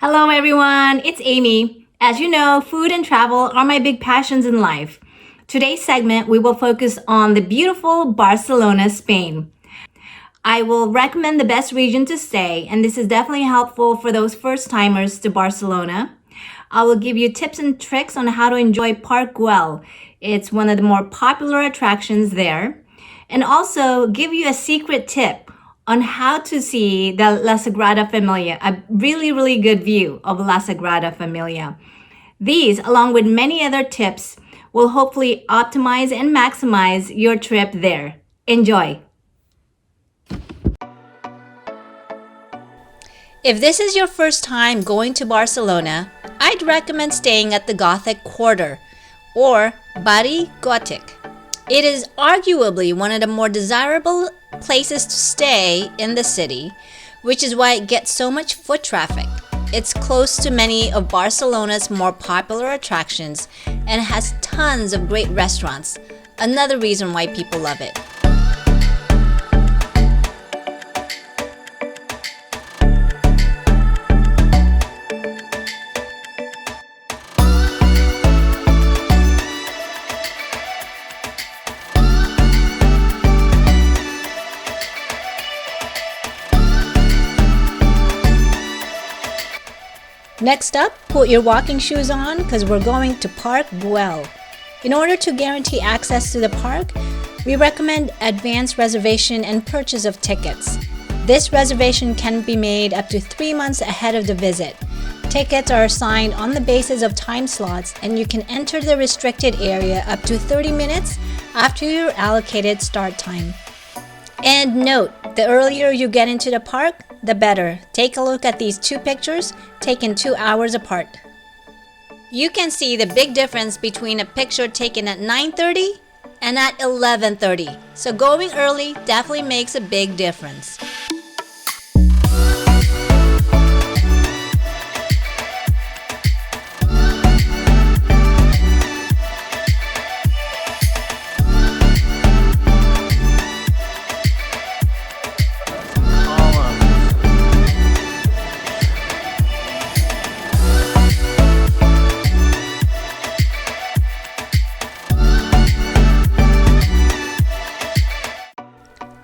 Hello, everyone. It's Amy. As you know, food and travel are my big passions in life. Today's segment, we will focus on the beautiful Barcelona, Spain. I will recommend the best region to stay, and this is definitely helpful for those first timers to Barcelona. I will give you tips and tricks on how to enjoy Park Güell. It's one of the more popular attractions there. And also give you a secret tip on how to see the La Sagrada Familia, a really good view of La Sagrada Familia. These, along with many other tips, will hopefully optimize and maximize your trip there. Enjoy! If this is your first time going to Barcelona, I'd recommend staying at the Gothic Quarter, or Barri Gothic. It is arguably one of the more desirable places to stay in the city, which is why it gets so much foot traffic. It's close to many of Barcelona's more popular attractions and has tons of great restaurants, another reason why people love it. Next up, put your walking shoes on because we're going to Park Güell. In order to guarantee access to the park, we recommend advance reservation and purchase of tickets. This reservation can be made up to 3 months ahead of the visit. Tickets are assigned on the basis of time slots, and you can enter the restricted area up to 30 minutes after your allocated start time. And note, the earlier you get into the park, the better. Take a look at these two pictures taken 2 hours apart. You can see the big difference between a picture taken at 9:30 and at 11:30. So going early definitely makes a big difference.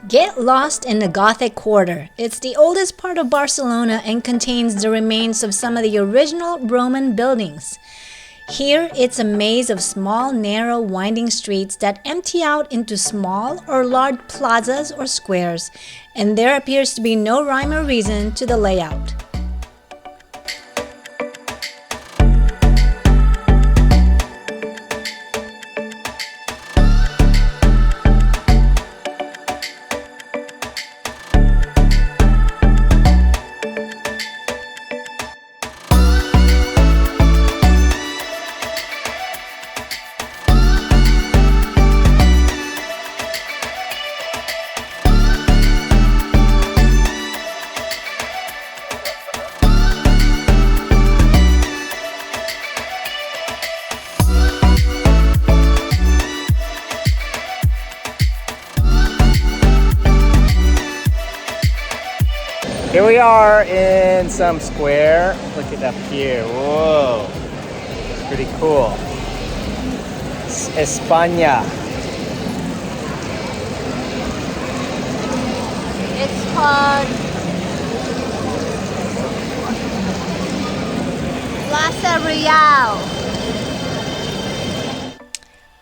Get lost in the Gothic Quarter. It's the oldest part of Barcelona and contains the remains of some of the original Roman buildings. Here, it's a maze of small, narrow, winding streets that empty out into small or large plazas or squares, and there appears to be no rhyme or reason to the layout. Here we are in some square. Look at up here. Whoa. It's pretty cool. It's España. It's called Plaza Real.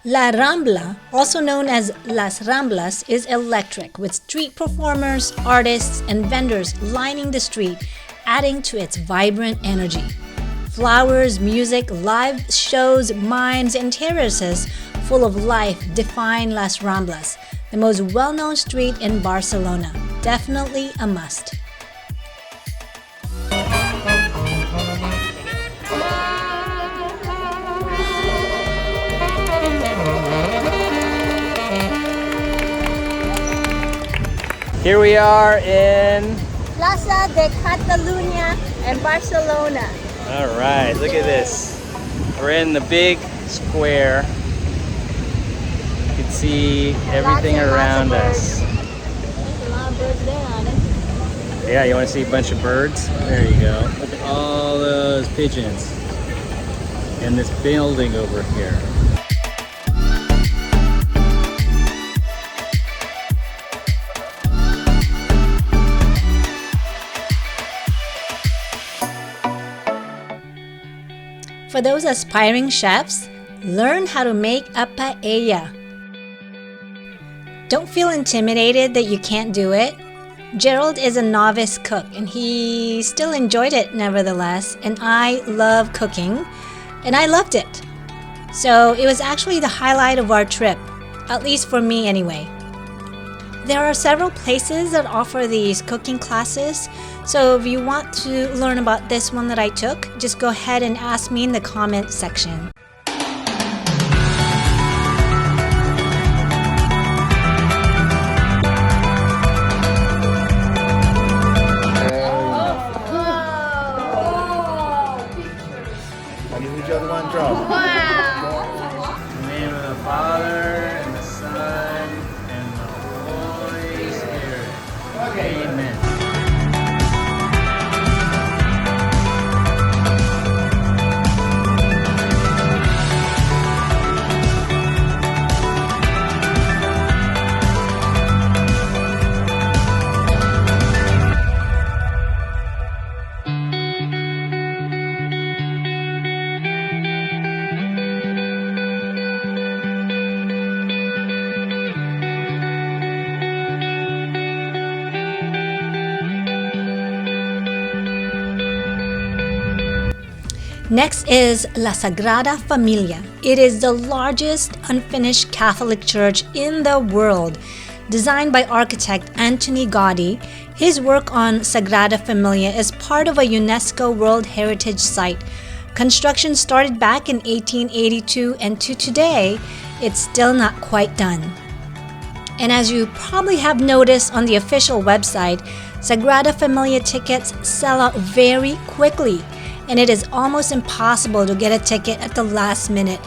La Rambla, also known as Las Ramblas, is electric, with street performers, artists, and vendors lining the street, adding to its vibrant energy. Flowers, music, live shows, mimes, and terraces full of life define Las Ramblas, the most well-known street in Barcelona. Definitely a must. Here we are in Plaza de Catalunya in Barcelona. All right, look at this. We're in the big square. You can see everything around us. There's a lot of birds there on it. Yeah, you want to see a bunch of birds? There you go. Look at all those pigeons. And this building over here. For those aspiring chefs, learn how to make a paella. Don't feel intimidated that you can't do it. Gerald is a novice cook and he still enjoyed it nevertheless, and I love cooking and I loved it. So it was actually the highlight of our trip, at least for me anyway. There are several places that offer these cooking classes, so if you want to learn about this one that I took, just go ahead and ask me in the comment section. I need each other one drum. In the name of the Father, and the Son, and the Holy Spirit. Amen. Next is La Sagrada Familia. It is the largest unfinished Catholic church in the world. Designed by architect Antoni Gaudí, his work on Sagrada Familia is part of a UNESCO World Heritage Site. Construction started back in 1882, and to today, it's still not quite done. And as you probably have noticed on the official website, Sagrada Familia tickets sell out very quickly, and it is almost impossible to get a ticket at the last minute.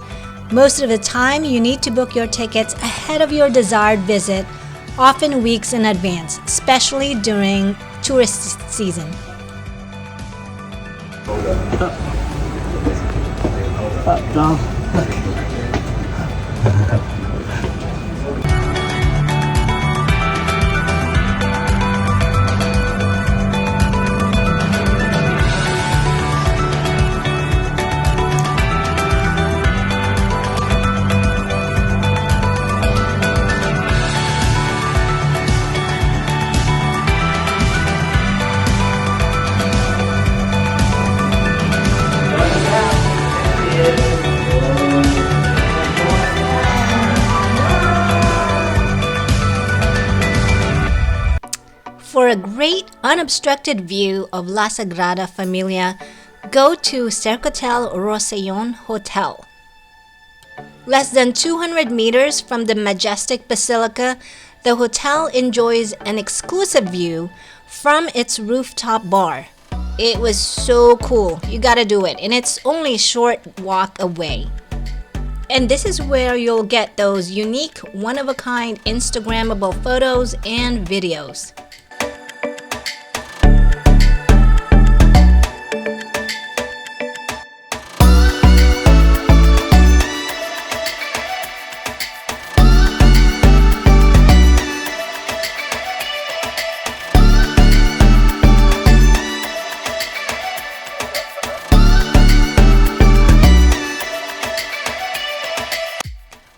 Most of the time, you need to book your tickets ahead of your desired visit, often weeks in advance, especially during tourist season. For a great unobstructed view of La Sagrada Familia, go to Cercotel Rosellón Hotel. Less than 200 meters from the majestic basilica, the hotel enjoys an exclusive view from its rooftop bar. It was so cool. You gotta do it, and it's only a short walk away. And this is where you'll get those unique, one-of-a-kind Instagrammable photos and videos.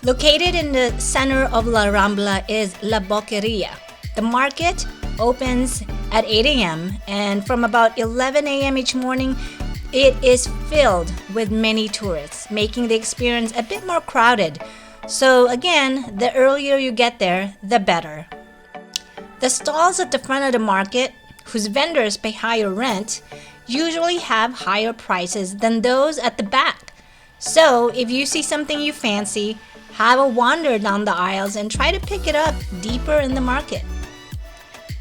Located in the center of La Rambla is La Boqueria. The market opens at 8 a.m. and from about 11 a.m. each morning, it is filled with many tourists, making the experience a bit more crowded. So again, the earlier you get there, the better. The stalls at the front of the market, whose vendors pay higher rent, usually have higher prices than those at the back. So if you see something you fancy, have a wander down the aisles and try to pick it up deeper in the market.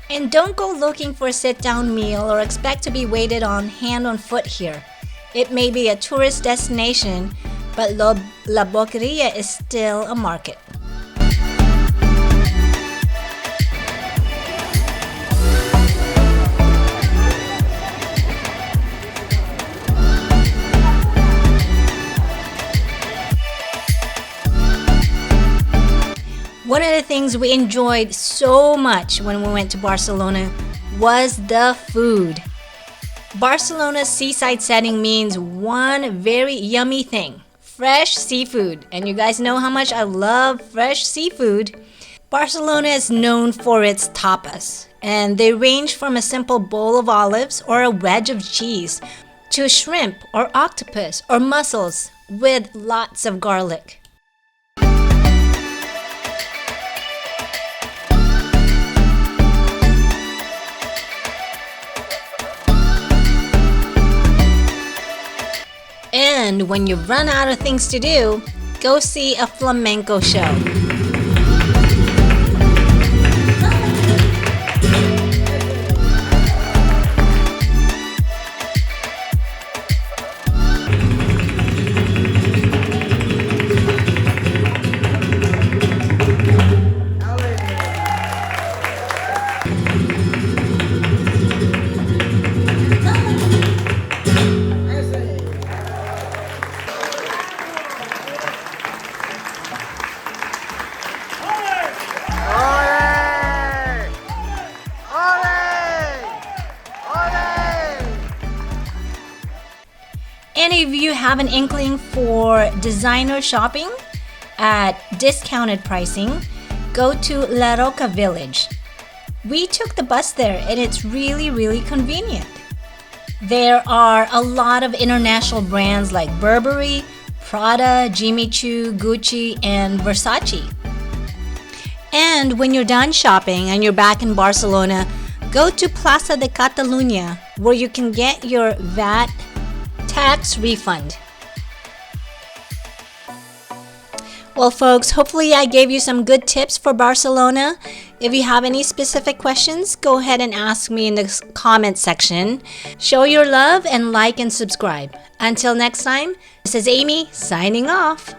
And don't go looking for a sit-down meal or expect to be waited on hand on foot here. It may be a tourist destination, but La Boqueria is still a market. One of the things we enjoyed so much when we went to Barcelona was the food. Barcelona's seaside setting means one very yummy thing: fresh seafood. And you guys know how much I love fresh seafood. Barcelona is known for its tapas, and they range from a simple bowl of olives or a wedge of cheese to shrimp or octopus or mussels with lots of garlic. And when you run out of things to do, go see a flamenco show. And if you have an inkling for designer shopping at discounted pricing, go to La Roca Village. We took the bus there and it's really convenient. There are a lot of international brands like Burberry, Prada, Jimmy Choo, Gucci, and Versace. And when you're done shopping and you're back in Barcelona, go to Plaza de Catalunya, where you can get your VAT tax refund. Well, folks, hopefully I gave you some good tips for Barcelona. If you have any specific questions, go ahead and ask me in the comment section. Show your love and like and subscribe. Until next time, this is Amy signing off.